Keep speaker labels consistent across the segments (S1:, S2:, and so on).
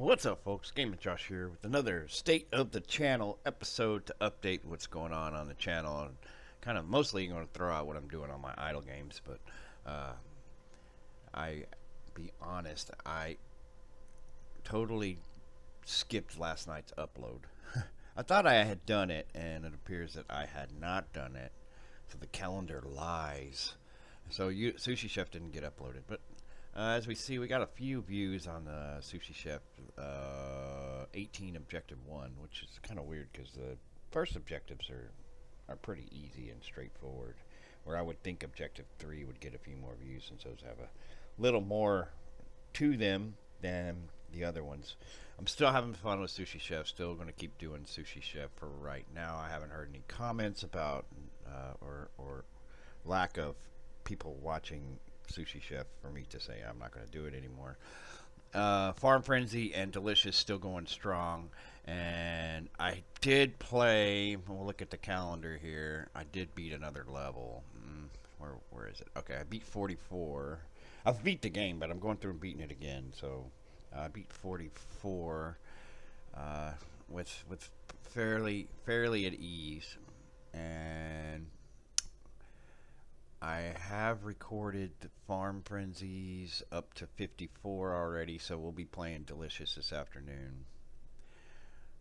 S1: What's up, folks? Game Josh here with another State of the Channel episode to update what's going on the channel. And kind of mostly going to throw out what I'm doing on my idle games, but I be honest, I totally skipped last night's upload. I thought I had done it, and it appears that I had not done it. So the calendar lies. So Sushi Chef didn't get uploaded, but as we see, we got a few views on the Sushi Chef 18 Objective 1, which is kind of weird because the first objectives are pretty easy and straightforward, where I would think Objective 3 would get a few more views since those have a little more to them than the other ones. I'm still having fun with Sushi Chef, still going to keep doing Sushi Chef for right now. I haven't heard any comments about or lack of people watching Sushi Chef for me to say I'm not going to do it anymore. Farm Frenzy and Delicious still going strong, and I did play. We'll look at the calendar here. I did beat another level. Where is it? Okay, I beat 44. I've beat the game, but I'm going through and beating it again. So I beat 44 with fairly at ease, and I have recorded the Farm Frenzies up to 54 already, so we'll be playing Delicious this afternoon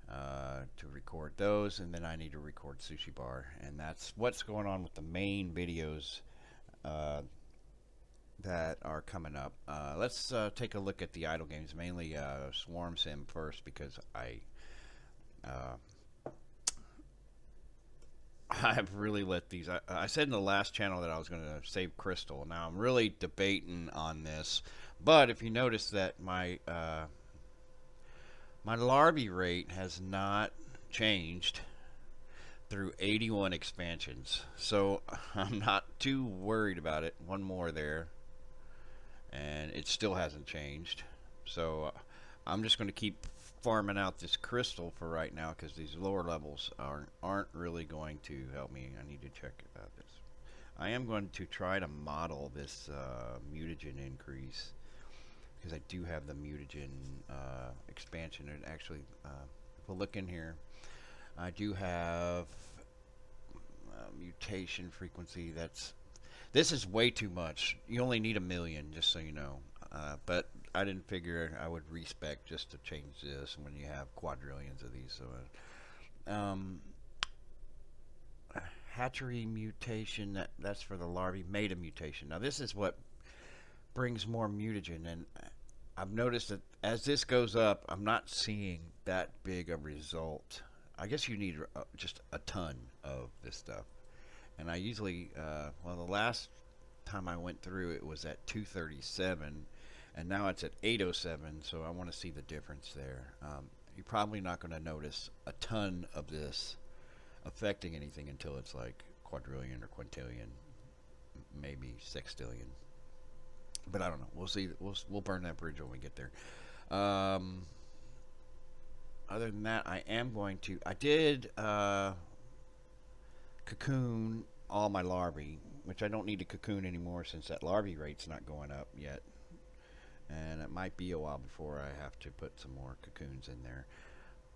S1: to record those, and then I need to record Sushi Bar, and that's what's going on with the main videos that are coming up. Let's take a look at the idle games, mainly Swarm Sim first, because I've really let these. I said in the last channel that I was going to save Crystal. Now I'm really debating on this, but if you notice that my larvae rate has not changed through 81 expansions, so I'm not too worried about it. One more there, and it still hasn't changed. So I'm just going to keep farming out this crystal for right now, because these lower levels aren't really going to help me. I need to check about this. I am going to try to model this mutagen increase, because I do have the mutagen expansion. And actually, if we look in here, I do have mutation frequency. This is way too much. You only need 1 million, just so you know. But I didn't figure I would respec just to change this when you have quadrillions of these. So, hatchery mutation, that's for the larvae. Meta mutation. Now this is what brings more mutagen, and I've noticed that as this goes up, I'm not seeing that big a result. I guess you need just a ton of this stuff, and I usually, well, the last time I went through it was at 237, and now it's at 807, so I want to see the difference there. You're probably not going to notice a ton of this affecting anything until it's like quadrillion or quintillion, maybe sextillion. But I don't know. We'll see. We'll burn that bridge when we get there. Other than that, I did cocoon all my larvae, which I don't need to cocoon anymore since that larvae rate's not going up yet. And it might be a while before I have to put some more cocoons in there.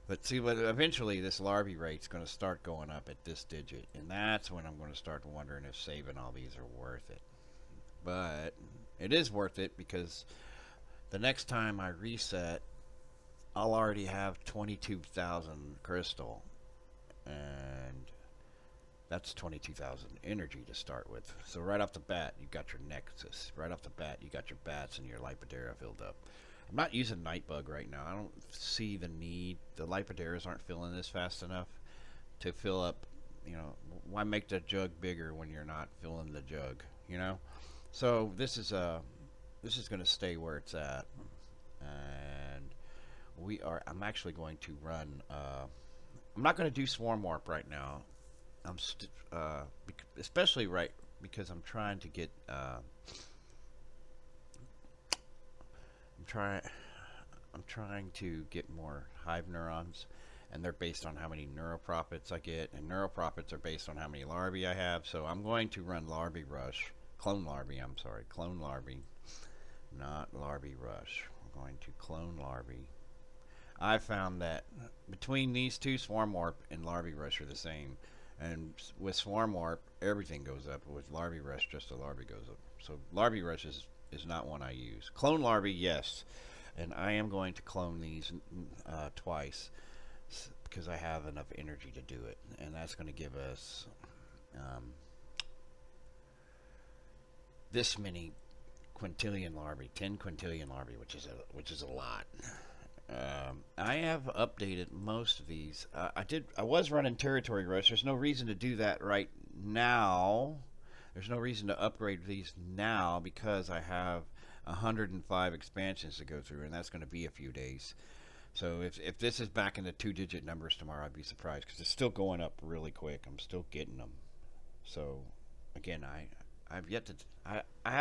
S1: But see, but eventually this larvae rate's going to start going up at this digit, and that's when I'm going to start wondering if saving all these are worth it. But it is worth it, because the next time I reset, I'll already have 22,000 crystal, and that's 22,000 energy to start with. So right off the bat, you got your Nexus. Right off the bat, you got your bats and your Lipodera filled up. I'm not using Nightbug right now. I don't see the need. The Lipoderas aren't filling this fast enough to fill up. You know, why make the jug bigger when you're not filling the jug? You know, so this is going to stay where it's at, and I'm actually going to run. I'm not going to do Swarm Warp right now. Especially right because I'm trying to get. I'm trying to get more hive neurons, and they're based on how many neuroprofits I get, and neuroprofits are based on how many larvae I have. So I'm going to run larvae rush, clone larvae. I'm sorry, clone larvae, not larvae rush. I'm going to clone larvae I found that between these two, Swarm Warp and Larvae Rush are the same. And with Swarm Warp, everything goes up. With Larvae Rush, just the larvae goes up. So Larvae Rush is not one I use. Clone Larvae, yes. And I am going to clone these twice because I have enough energy to do it. And that's going to give us this many quintillion larvae, 10 quintillion larvae, which is a lot. I have updated most of these. I was running Territory Rush. There's no reason to do that right now. There's no reason to upgrade these now because I have 105 expansions to go through, and that's going to be a few days. So if this is back in the 2-digit numbers tomorrow, I'd be surprised because it's still going up really quick. I'm still getting them. So again, I have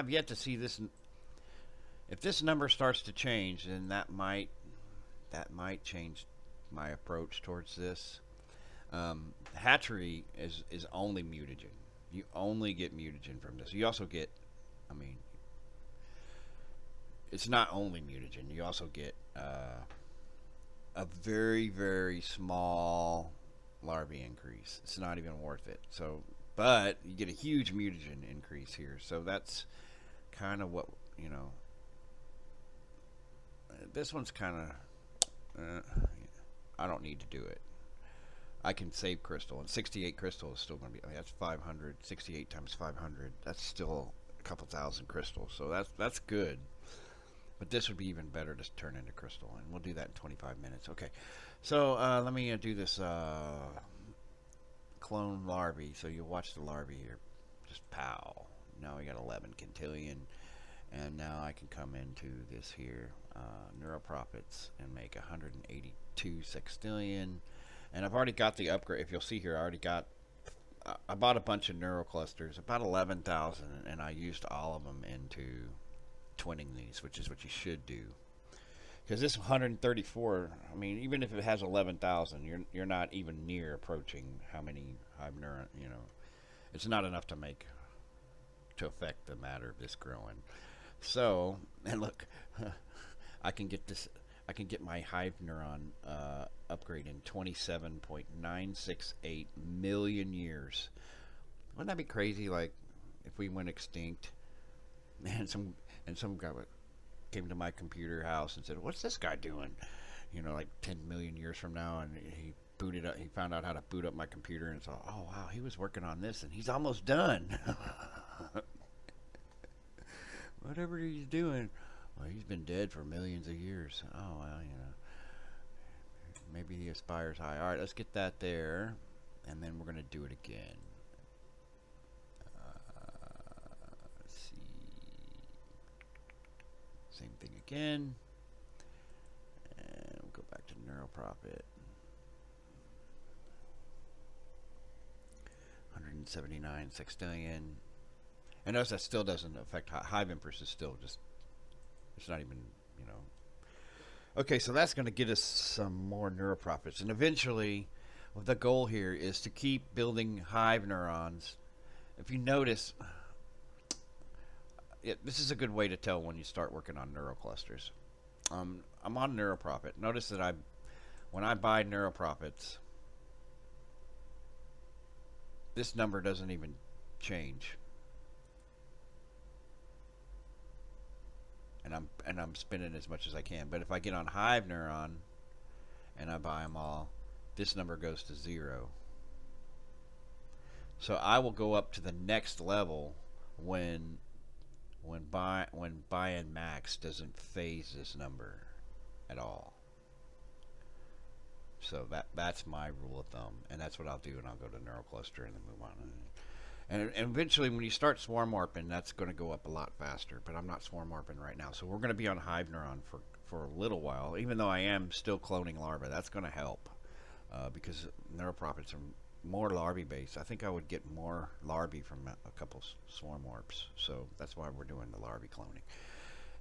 S1: yet to see this. If this number starts to change, then that might change my approach towards this. Hatchery is only mutagen. You only get mutagen from this. You also get, I mean, it's not only mutagen. You also get a very, very small larvae increase. It's not even worth it. So, but you get a huge mutagen increase here. So that's kind of what, you know, this one's kind of, I don't need to do it. I can save crystal, and 68 crystal is still going to be, that's 500, 68 times 500. That's still a couple thousand crystals, so that's good. But this would be even better to turn into crystal, and we'll do that in 25 minutes. Okay, so let me do this clone larvae. So you'll watch the larvae here. Just pow. Now we got 11 quintillion, and now I can come into this here, neuroprofits, and make 182 sextillion. And I've already got the upgrade. If you'll see here, I bought a bunch of neuroclusters, about 11,000, and I used all of them into twinning these, which is what you should do. Because this 134, I mean, even if it has 11,000, you're not even near approaching how many hive neuron, you know. It's not enough to affect the matter of this growing. So, and look, I can get my hive neuron upgrade in 27.968 million years. Wouldn't that be crazy? Like, if we went extinct, and some guy came to my computer house and said, "What's this guy doing?" You know, like 10 million years from now, and he booted up. He found out how to boot up my computer and saw, "Oh wow, he was working on this, and he's almost done." Whatever he's doing. Well, he's been dead for millions of years. Oh, well, you know. Maybe he aspires high. Alright, let's get that there. And then we're going to do it again. Let's see. Same thing again. And we'll go back to neuroprofit. 179 sextillion. And notice that still doesn't affect hive empress. Is still just, it's not even, you know. Okay, so that's going to get us some more neuroprofits. And eventually, the goal here is to keep building hive neurons. If you notice, this is a good way to tell when you start working on neuroclusters. I'm on neuroprofit. Notice that when I buy neuroprofits, this number doesn't even change. And I'm spending as much as I can. But if I get on Hive Neuron and I buy them all, this number goes to 0. So I will go up to the next level when buy and max doesn't phase this number at all. So that's my rule of thumb, and that's what I'll do, and I'll go to Neurocluster and then move on. And eventually, when you start swarm warping, that's going to go up a lot faster. But I'm not swarm warping right now, so we're going to be on Hive Neuron for a little while. Even though I am still cloning larvae, that's going to help because neuroprofits are more larvae based. I think I would get more larvae from a couple swarm warps, so that's why we're doing the larvae cloning.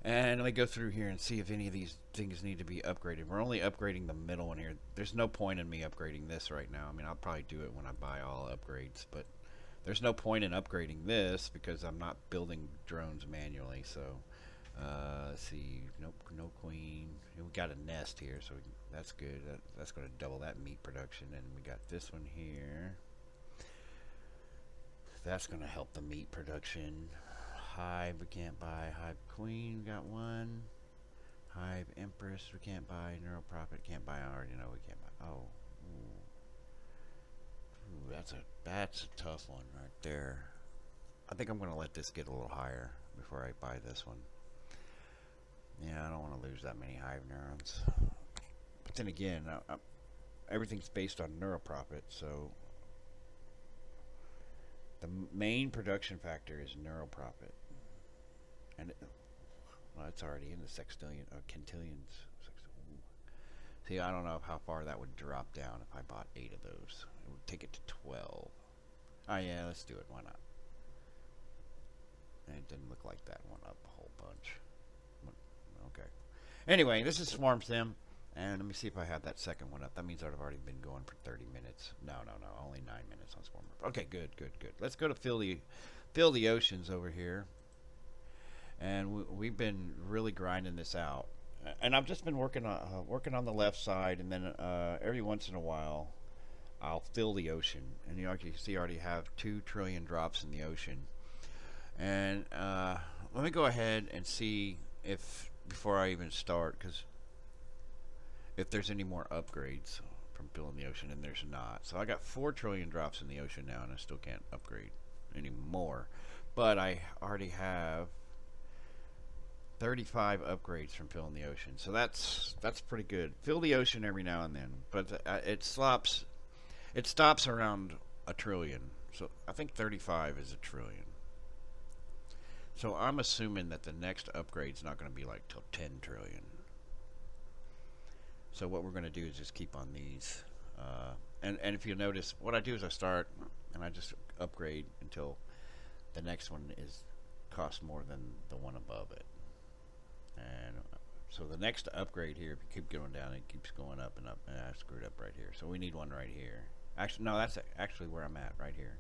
S1: And let me go through here and see if any of these things need to be upgraded. We're only upgrading the middle one here. There's no point in me upgrading this right now. I mean, I'll probably do it when I buy all upgrades, but there's no point in upgrading this because I'm not building drones manually. So Let's see. Nope, no queen. We got a nest here, so that's good. That's going to double that meat production. And we got this one here. That's going to help the meat production. Hive, we can't buy. Hive queen, we got one. Hive empress, we can't buy. Neural profit, can't buy. I already know we can't buy. Oh, ooh, that's a tough one right there. I think I'm going to let this get a little higher before I buy this one. Yeah, I don't want to lose that many hive neurons. But then again, everything's based on neural profit, so the main production factor is neural profit. And well, it's already in the sextillion or quintillions. See, I don't know how far that would drop down if I bought 8 of those. It would take it to 12. Oh yeah, let's do it. Why not? And it didn't look like that one up a whole bunch. Okay. Anyway, this is Swarm Sim, and let me see if I have that second one up. That means I've already been going for 30 minutes. No, only 9 minutes on Swarm. Okay, good. Let's go to fill the oceans over here. And we've been really grinding this out. And I've just been working on the left side, and then every once in a while, I'll fill the ocean. And you can see I already have 2 trillion drops in the ocean. And let me go ahead and see if, before I even start, because if there's any more upgrades from filling the ocean, and there's not. So I got 4 trillion drops in the ocean now, and I still can't upgrade any more. But I already have 35 upgrades from filling the ocean, so that's pretty good. Fill the ocean every now and then, but it stops around a trillion. So I think 35 is a trillion. So I'm assuming that the next upgrade's not going to be like till 10 trillion. So what we're going to do is just keep on these. And if you notice, what I do is I start and I just upgrade until the next one costs more than the one above it. And so the next upgrade here, if you keep going down, it keeps going up and up. And I screwed up right here. So we need one right here. Actually, no, that's actually where I'm at right here.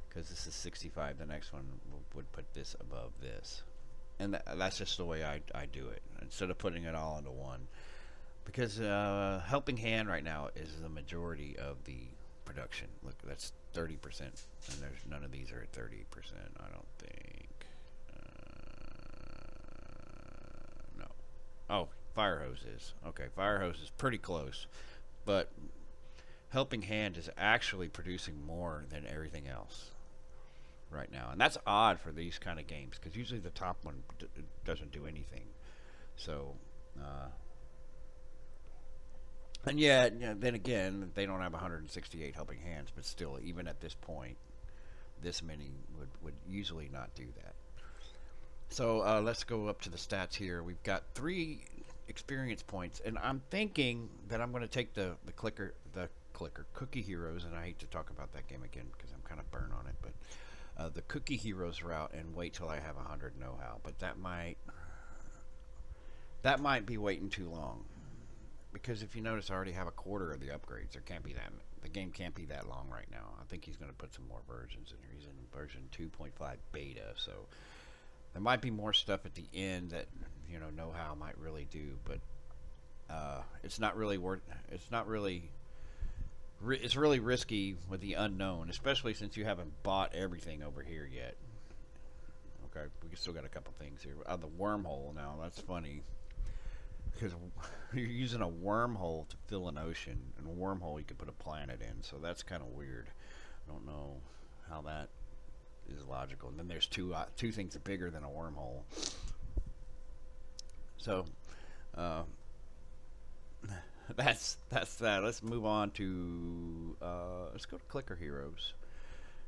S1: Because this is 65. The next one would put this above this. And that's just the way I do it. Instead of putting it all into one. Because Helping Hand right now is the majority of the production. Look, that's 30%. And there's none of these are at 30%, I don't think. No. Oh, Fire Hose is. Okay, Fire Hose is pretty close. But Helping Hand is actually producing more than everything else right now. And that's odd for these kind of games, because usually the top one doesn't do anything. So, and yeah, then again, they don't have 168 Helping Hands, but still, even at this point, this many would usually not do that. So let's go up to the stats here. We've got 3 experience points, and I'm thinking that I'm going to take the Cookie Heroes, and I hate to talk about that game again because I'm kind of burnt on it, but the Cookie Heroes route and wait till I have 100 know-how. But that might be waiting too long, because if you notice, I already have a quarter of the upgrades. There can't be that. The game can't be that long right now. I think he's going to put some more versions in here. He's in version 2.5 beta, so there might be more stuff at the end that know-how might really do, but it's not really worth. It's really risky with the unknown, especially since you haven't bought everything over here yet. Okay, we still got a couple things here. The wormhole now, that's funny, because you're using a wormhole to fill an ocean, and a wormhole you could put a planet in, so that's kind of weird. I don't know how that is logical. And then there's two things bigger than a wormhole. So that's that. Let's move on to let's go to Clicker Heroes,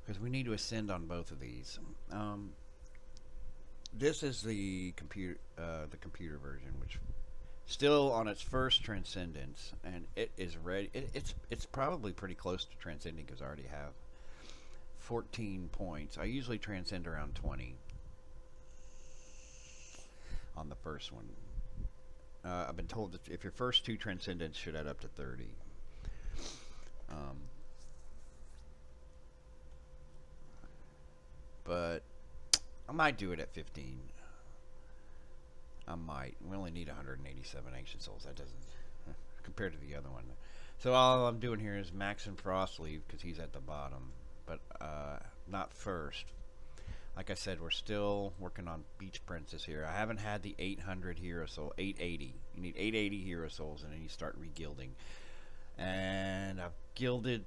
S1: because we need to ascend on both of these. This is the computer version, which still on its first transcendence, and it is ready. It's probably pretty close to transcending, because I already have 14 points. I usually transcend around 20 on the first one. I've been told that if your first 2 transcendents should add up to 30. But I might do it at 15. I might. We only need 187 ancient souls. That doesn't compared to the other one. So all I'm doing here is maxing Frostleaf because he's at the bottom, but not first. Like I said, we're still working on Beach Princess here. I haven't had the 800 hero soul, 880. You need 880 hero souls, and then you start regilding. And I've gilded.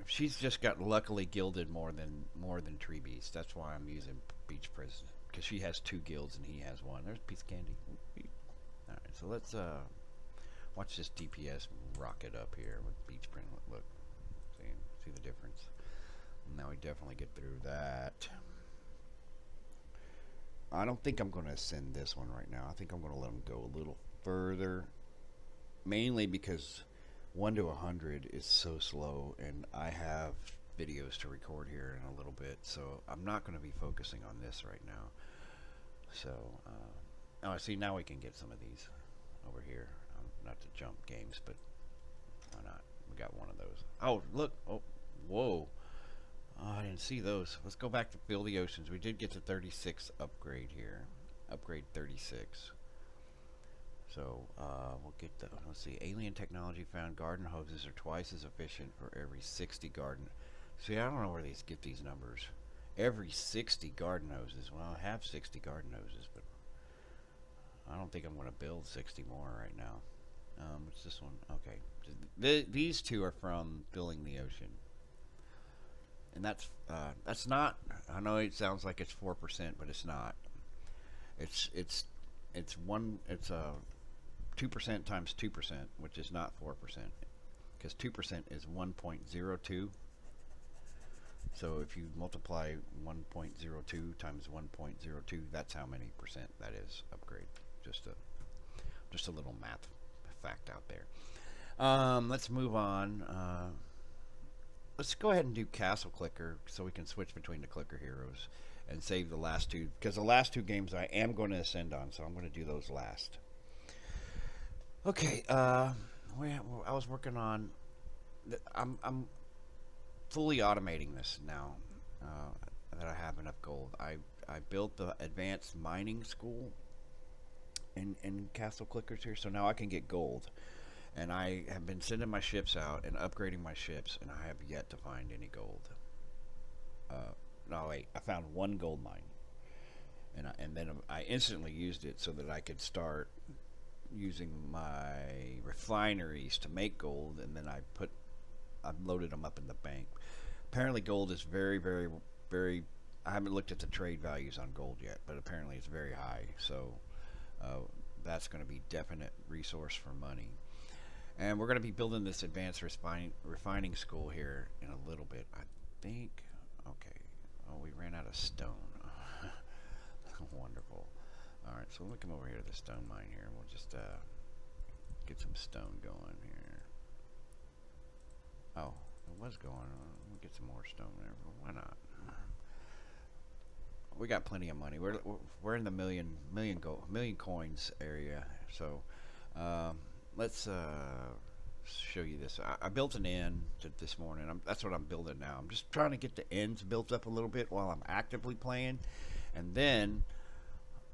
S1: She's just got luckily gilded more than Tree Beast. That's why I'm using Beach Princess because she has 2 guilds and he has 1. There's a piece of candy. All right, so let's watch this DPS rocket up here with Beach Princess. Look, see the difference. Now we definitely get through that. I don't think I'm going to ascend this one right now. I think I'm going to let him go a little further. Mainly because 1 to 100 is so slow, and I have videos to record here in a little bit, so I'm not going to be focusing on this right now. So, oh, see, now we can get some of these over here. Not to jump games, but why not? We got one of those. Oh, look. Oh, whoa. Oh, I didn't see those. Let's go back to Fill the Oceans. We did get to 36 upgrade here. Upgrade 36. So, we'll get the, let's see, alien technology found. Garden hoses are twice as efficient for every 60 garden. See, I don't know where they get these numbers. Every 60 garden hoses. Well, I have 60 garden hoses, but I don't think I'm going to build 60 more right now. What's this one? Okay. These two are from Filling the Ocean. And that's not, I know it sounds like it's 4%, but it's not. It's 2% times 2%, which is not 4%, because 2% is 1.02. So if you multiply 1.02 times 1.02, that's how many percent that is upgrade. Just a little math fact out there. Let's move on. Let's go ahead and do Castle Clicker so we can switch between the Clicker heroes and save the last two, because the last 2 games I am going to ascend on, so I'm going to do those last. Okay, I was working on. I'm fully automating this now that I have enough gold. I built the advanced mining school in Castle Clickers here, so now I can get gold. And I have been sending my ships out and upgrading my ships, and I have yet to find any gold. No, wait, I found 1 gold mine, and then I instantly used it so that I could start using my refineries to make gold, and then I loaded them up in the bank. Apparently gold is very, very, very, I haven't looked at the trade values on gold yet, but apparently it's very high, so that's going to be definite resource for money. And we're going to be building this advanced refining school here in a little bit, I think. Okay, oh, we ran out of stone. Wonderful. Alright, so we'll come over here to the stone mine here, and we'll just get some stone going here. Oh, it was going on. We'll get some more stone there, but why not? We got plenty of money. We're in the million coins area, so let's show you this. I built an inn this morning. That's what I'm building now. I'm just trying to get the inns built up a little bit while I'm actively playing, and then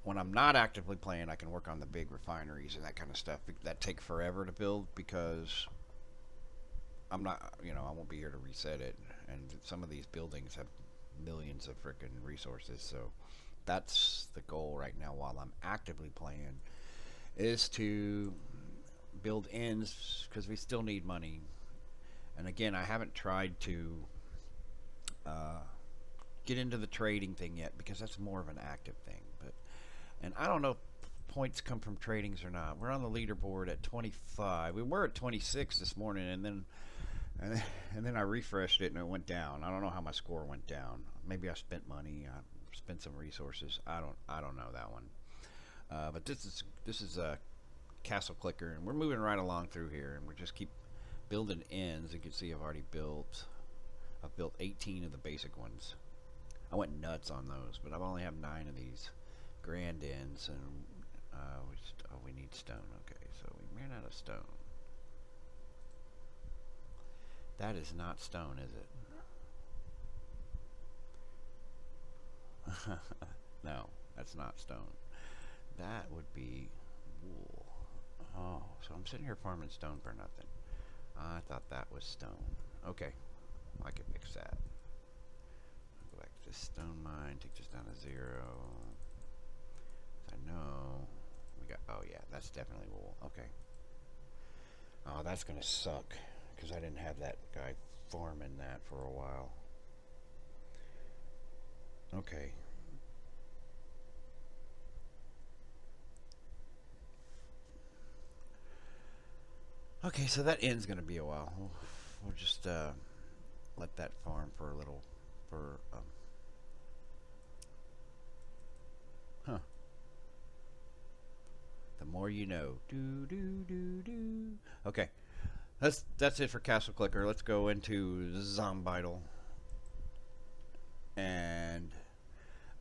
S1: when I'm not actively playing, I can work on the big refineries and that kind of stuff that take forever to build, because I'm not, I won't be here to reset it, and some of these buildings have millions of freaking resources. So that's the goal right now while I'm actively playing, is to build inns, because we still need money. And again, I haven't tried to get into the trading thing yet, because that's more of an active thing. And I don't know if points come from tradings or not. We're on the leaderboard at 25. We were at 26 this morning, and then I refreshed it and it went down. I don't know how my score went down. Maybe I spent money. I spent some resources. I don't know that one. But this is a Castle Clicker, and we're moving right along through here, and we just keep building inns. You can see I've built 18 of the basic ones. I went nuts on those, but I only have 9 of these grand inns, and we need stone. Okay, so we ran out of stone. That is not stone, is it? No, that's not stone. that would be wool. Oh, so I'm sitting here farming stone for nothing. I thought that was stone. Okay, I can fix that. Go back to this stone mine, take this down to 0. I know we got, oh yeah, that's definitely wool. Okay. Oh, that's gonna suck because I didn't have that guy farming that for a while. Okay. Okay, so that end's gonna be a while. We'll just let that farm for a little. For huh. The more you know. Do do do do. Okay, that's it for Castle Clicker. Let's go into Zombidle, and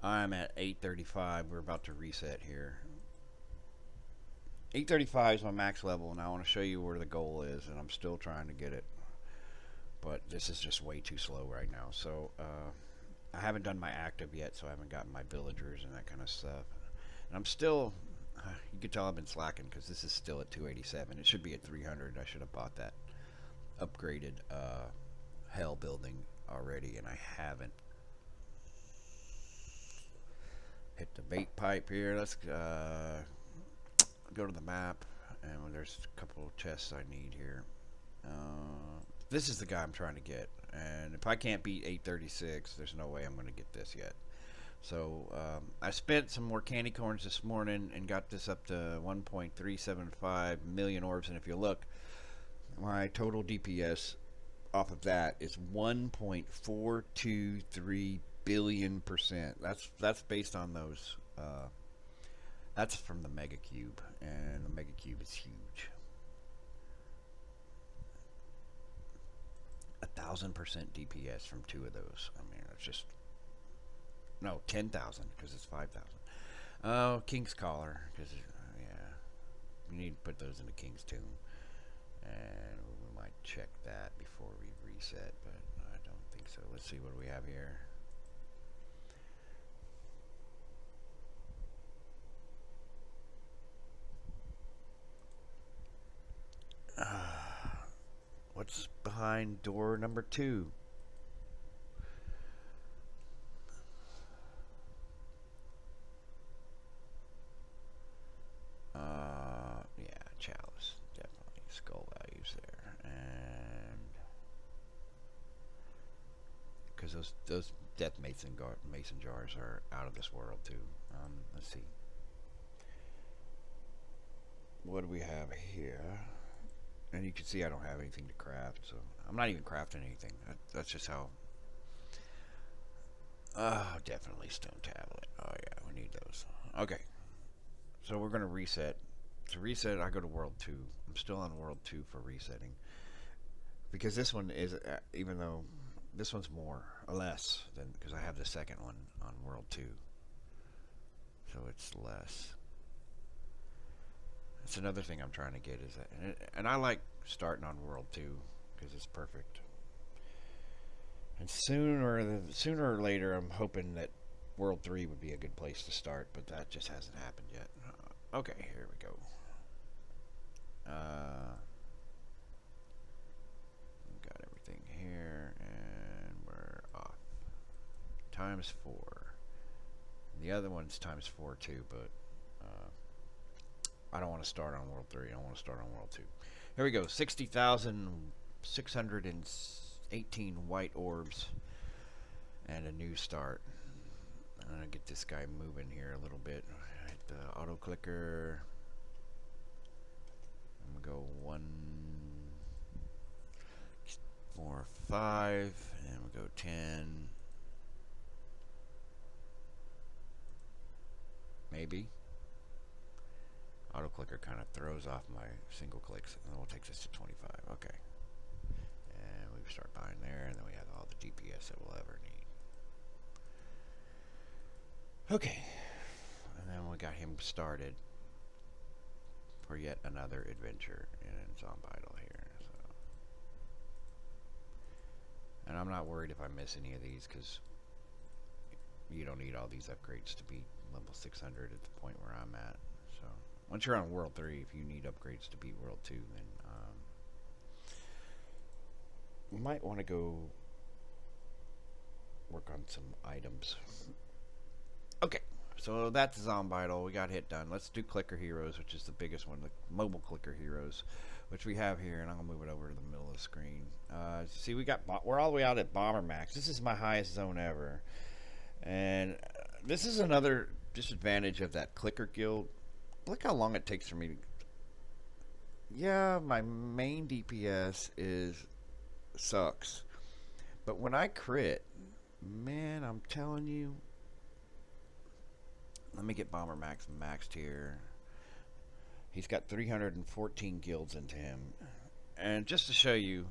S1: I'm at 835. We're about to reset here. 835 is my max level, and I want to show you where the goal is, and I'm still trying to get it. But this is just way too slow right now. So I haven't done my active yet, so I haven't gotten my villagers and that kind of stuff. And I'm still, you can tell I've been slacking because this is still at 287. It should be at 300. I should have bought that upgraded hell building already, and I haven't. Hit the bait pipe here. Let's go to the map, and there's a couple of chests I need here. This is the guy I'm trying to get, and if I can't beat 836, there's no way I'm going to get this yet. So I spent some more candy corns this morning and got this up to 1.375 million orbs, and if you look, my total DPS off of that is 1.423 billion%. That's based on those. That's from the Mega Cube, and the Mega Cube is huge. 1,000% DPS from 2 of those. I mean, it's just, no, 10,000 because it's 5,000. Oh, King's Collar, because yeah, we need to put those in the King's Tomb, and we might check that before we reset, but I don't think so. Let's see what we have here. What's behind door number 2? Yeah, chalice, definitely skull values there, and because those death mason jars are out of this world too. Let's see, what do we have here? And you can see I don't have anything to craft, so I'm not even crafting anything. That's just how. Oh, definitely stone tablet. Oh yeah, we need those. Okay, so we're gonna reset. To reset, I go to World 2. I'm still on World 2 for resetting, because this one is, even though this one's more or less than, because I have the second one on World 2, so it's less. That's another thing I'm trying to get, is that, and I like starting on World 2 because it's perfect. And sooner or later, I'm hoping that World 3 would be a good place to start, but that just hasn't happened yet. Okay, here we go. Got everything here, and we're off. ×4. The other one's ×4 too, but I don't want to start on World 3. I want to start on World 2. Here we go. 60,618 white orbs and a new start. I'm going to get this guy moving here a little bit. Hit the auto clicker. I'm going to go 1, 4, 5, and we'll go 10. Maybe. Auto clicker kind of throws off my single clicks, and then we'll take this to 25. Okay. And we start buying there, and then we have all the DPS that we'll ever need. Okay. And then we got him started for yet another adventure in Zombidle here. So. And I'm not worried if I miss any of these, because you don't need all these upgrades to be level 600 at the point where I'm at. Once you're on World 3, if you need upgrades to beat World 2, then you might want to go work on some items. Okay, so that's Zombidle. We got hit done. Let's do Clicker Heroes, which is the biggest one, the mobile Clicker Heroes, which we have here, and I'm gonna move it over to the middle of the screen. See, we're all the way out at Bomber Max. This is my highest zone ever, and this is another disadvantage of that Clicker Guild. Look how long it takes for me to... Yeah, my main DPS sucks, but when I crit, man, I'm telling you. Let me get Bomber Max maxed here. He's got 314 guilds into him, and just to show you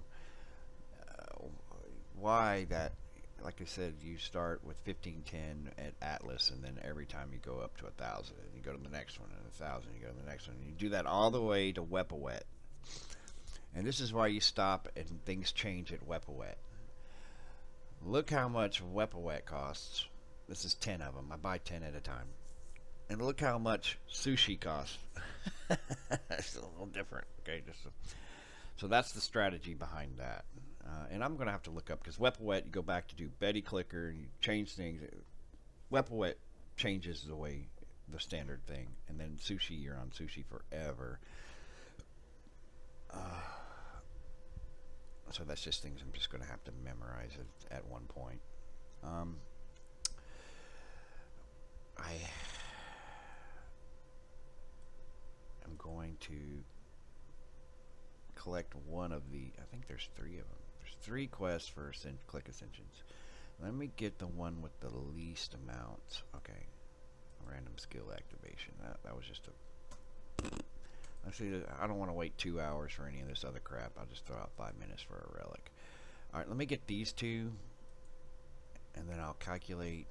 S1: why that, like I said, you start with 1510 at Atlas, and then every time you go up to 1,000, and you go to the next one, and 1,000, you go to the next one, and you do that all the way to Weapawet. And this is why you stop and things change at Weapawet. Look how much Weapawet costs. This is 10 of them. I buy 10 at a time. And look how much sushi costs. It's a little different. Okay, so that's the strategy behind that. And I'm going to have to look up, because Weapawet, you go back to do Betty Clicker, and you change things. Weapawet changes the standard thing. And then sushi, you're on sushi forever. So that's just things I'm just going to have to memorize at one point. I am going to collect one of the... I think there's 3 of them. There's 3 quests for Click Ascensions. Let me get the one with the least amount. Okay. Random skill activation. That was just a... Actually, I don't want to wait 2 hours for any of this other crap. I'll just throw out 5 minutes for a relic. Alright, let me get these 2, and then I'll calculate,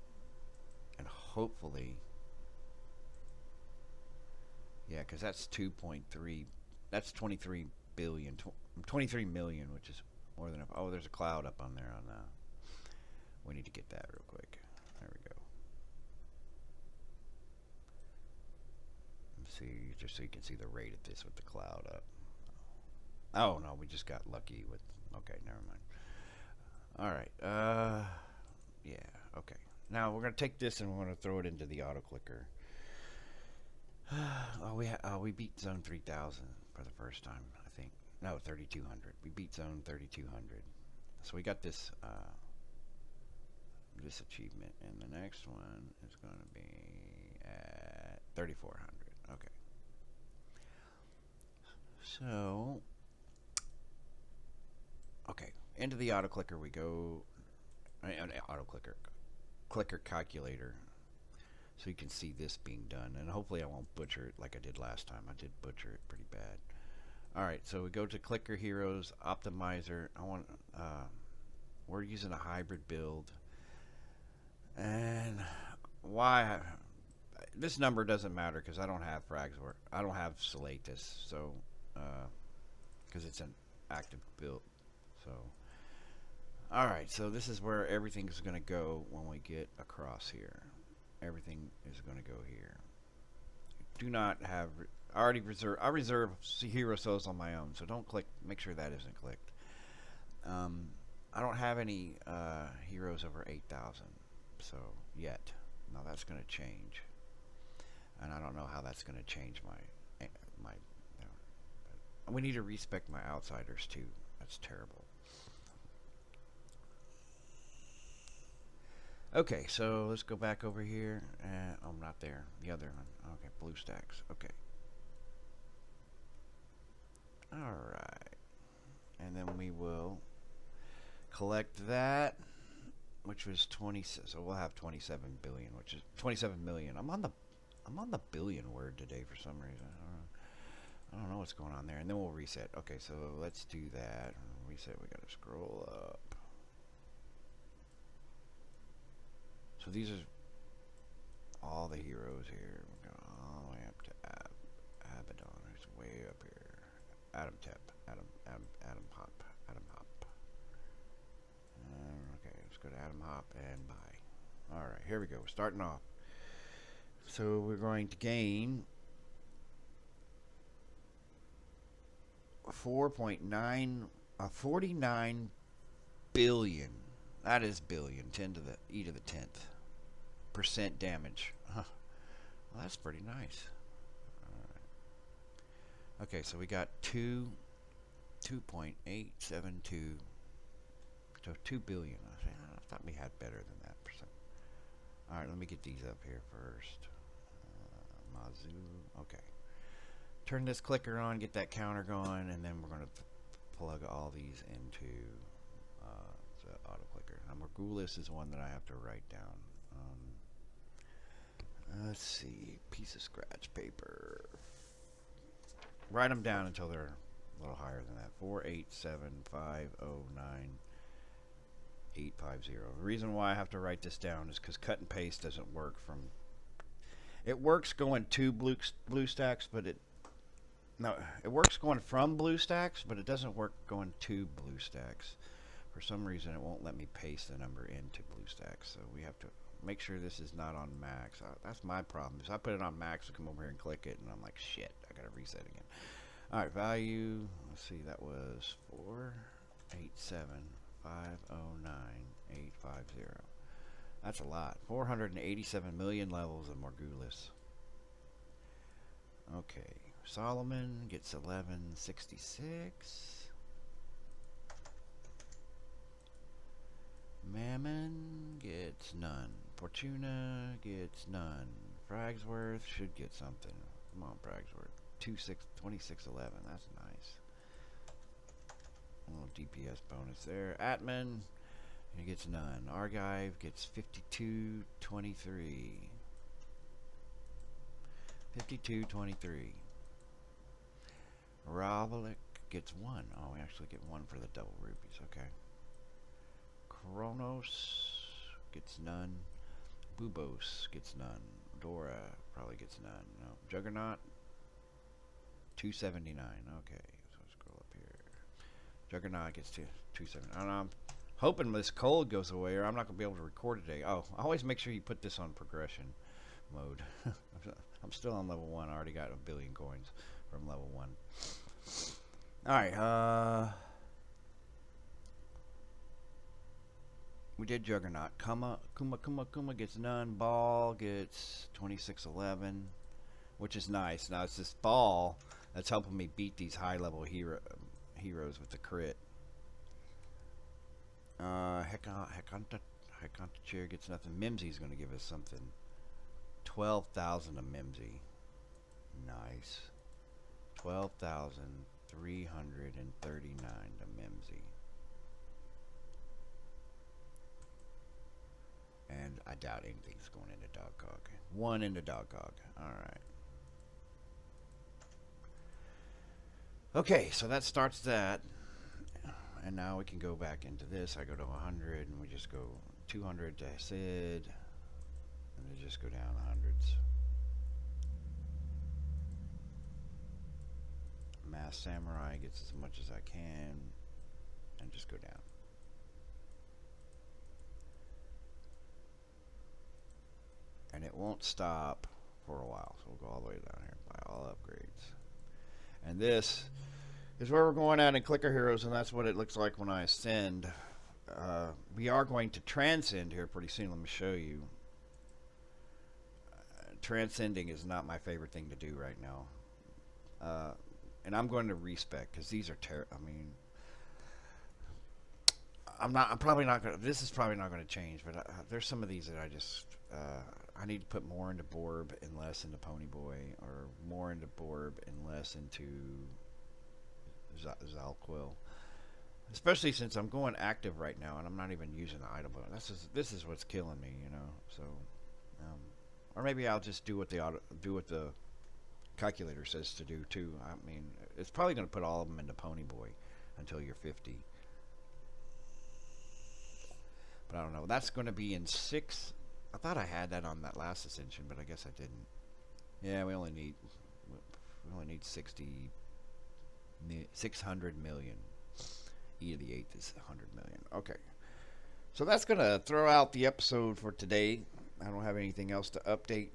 S1: and hopefully, yeah, because that's 2.3, that's 23 billion, 23 million, which is more than enough. Oh, there's a cloud up on there. We need to get that real quick. There we go. See, just so you can see the rate of this with the cloud up. Oh no, we just got lucky with... Okay, never mind. Alright, yeah, okay. Now we're going to take this and we're going to throw it into the auto clicker. We beat zone 3000 for the first time, I think. No, 3200. We beat zone 3200. So we got this this achievement, and the next one is going to be at 3400. Okay. So, okay, into the auto clicker we go. Auto clicker, clicker calculator, so you can see this being done, and hopefully I won't butcher it like I did last time. I did butcher it pretty bad. All right, so we go to Clicker Heroes Optimizer. We're using a hybrid build, and why? This number doesn't matter because I don't have frags or I don't have Salatus, so because it's an active build. So alright, so this is where everything's gonna go when we get across here. Everything is gonna go here. Do not have... I reserve hero souls on my own, so don't click, make sure that isn't clicked. I don't have any heroes over 8,000, so yet. Now that's gonna change. And I don't know how that's going to change we need to respect my outsiders too. That's terrible. Okay, so let's go back over here. Oh, not there. The other one. Okay, blue stacks. Okay. Alright. And then we will collect that, which was 20. So we'll have 27 billion, which is 27 million. I'm on the billion word today for some reason. I don't know what's going on there. And then we'll reset. Okay, so let's do that. Reset, we gotta scroll up. So these are all the heroes here. We're going all the way up to Abaddon, who's way up here. Adam Hop. Okay, let's go to Adam Hop and buy. Alright, here we go. We're starting off. So we're going to gain 49 billion. That is billion. 10 to the e to the 10th percent damage. Huh. Well, that's pretty nice. All right. Okay, so we got 2.872. So 2 billion. I thought we had better than that percent. All right, let me get these up here first. Mazoo. Okay. Turn this clicker on, get that counter going, and then we're going to plug all these into the auto clicker. Margulis is one that I have to write down. Let's see. Piece of scratch paper. Write them down until they're a little higher than that. 487509850. The reason why I have to write this down is because cut and paste doesn't work from. It works going to BlueStacks, but it works going from BlueStacks, but it doesn't work going to BlueStacks. For some reason, it won't let me paste the number into BlueStacks, so we have to make sure this is not on Macs. That's my problem. Is I put it on Macs, I come over here and click it, and I'm like, shit, I gotta reset again. All right, value. Let's see, that was 487509850. That's a lot. 487 million levels of Margulis. Okay, Solomon gets 1166. Mammon gets none. Fortuna gets none. Fragsworth should get something. Come on, Fragsworth. 2611. That's nice. A little DPS bonus there. Atman, he gets none. Argive gets 5223. 5223. Ravalik gets 1. Oh, we actually get 1 for the double rupees. Okay. Kronos gets none. Bubos gets none. Dora probably gets none. No. Juggernaut 279. Okay, so scroll up here. Juggernaut gets 279. I'm hoping this cold goes away, or I'm not gonna be able to record today. Oh, always make sure you put this on progression mode. I'm still on level 1. I already got a billion coins from level 1. All right. We did Juggernaut. Kuma gets none. Ball gets 2611, which is nice. Now it's this Ball that's helping me beat these high-level heroes with the crit. Hekanta Chair gets nothing. Mimsey's going to give us something. 12,000 of Mimsey. Nice. 12,339 to Mimsey. And I doubt anything's going into Dogcog. 1 into Dogcog. Alright. Okay, so that starts that. And now we can go back into this. I go to 100 and we just go 200 to Sid. And then just go down hundreds. Mass Samurai gets as much as I can. And just go down. And it won't stop for a while, so we'll go all the way down here, buy all upgrades. And this is where we're going at in Clicker Heroes, and that's what it looks like when I ascend. We are going to transcend here pretty soon. Let me show you. Transcending is not my favorite thing to do right now. And I'm going to respec, because these are I mean, I'm probably not going to, this is probably not going to change, but there's some of these that I just, I need to put more into Borb and less into Ponyboy, or more into Borb and less into Zalquill. Especially since I'm going active right now and I'm not even using the item button. This is what's killing me, you know. So, or maybe I'll just do what the calculator says to do too. I mean, it's probably going to put all of them into Ponyboy until you're 50. But I don't know. That's going to be in 6. I thought I had that on that last ascension, but I guess I didn't. Yeah, we only need 600 million. E to the 8th is 100 million. Okay. So that's going to throw out the episode for today. I don't have anything else to update.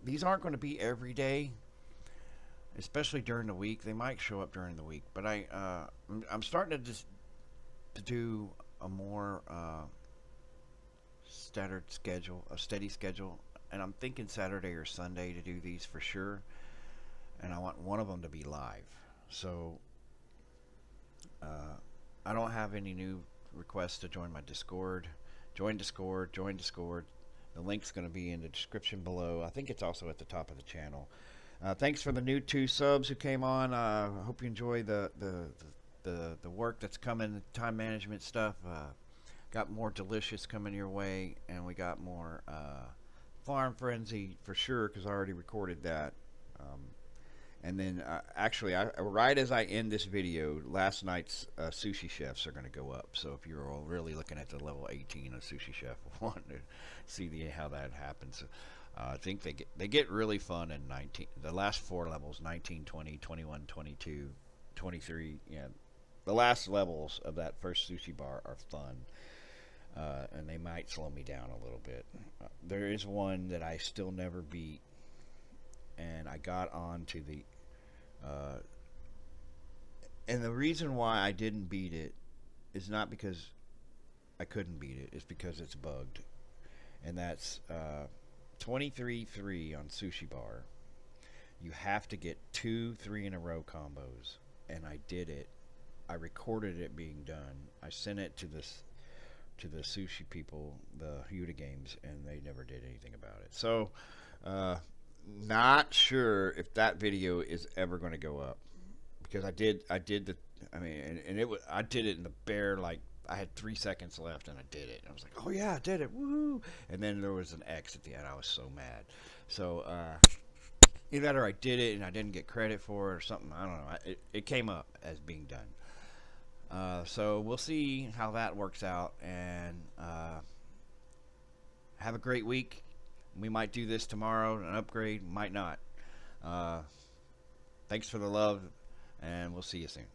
S1: These aren't going to be every day. especially during the week. They might show up during the week, but I'm starting to just to do a more steady schedule, and I'm thinking Saturday or Sunday to do these for sure. And I want one of them to be live. So I don't have any new requests to join my Discord. Join Discord. Join Discord. The link's going to be in the description below. I think it's also at the top of the channel. Thanks for the new 2 subs who came on. I hope you enjoy the work that's coming, the time management stuff. Got more Delicious coming your way, and we got more Farm Frenzy for sure, because I already recorded that. And then, actually, right as I end this video, last night's Sushi Chefs are going to go up. So if you're all really looking at the level 18 of Sushi Chef, want to see how that happens. I think they get really fun in 19. The last 4 levels, 19, 20, 21, 22, 23. Yeah, the last levels of that first sushi bar are fun. And they might slow me down a little bit. There is one that I still never beat, and I got on to the and the reason why I didn't beat it is not because I couldn't beat it, it's because it's bugged. And that's 23-3 on Sushi Bar. You have to get 2 3-in-a-row combos, and I did it. I recorded it being done. I sent it to the sushi people, the Huda Games, and they never did anything about it. So not sure if that video is ever going to go up, because I did the, I mean, and it was, I did it in the bare, like, I had 3 seconds left and I did it. And I was like, oh yeah, I did it, woo! And then there was an X at the end. I was so mad. So either that or I did it and I didn't get credit for it or something. I don't know. It came up as being done. So we'll see how that works out, and have a great week. We might do this tomorrow, an upgrade, might not. Thanks for the love, and we'll see you soon.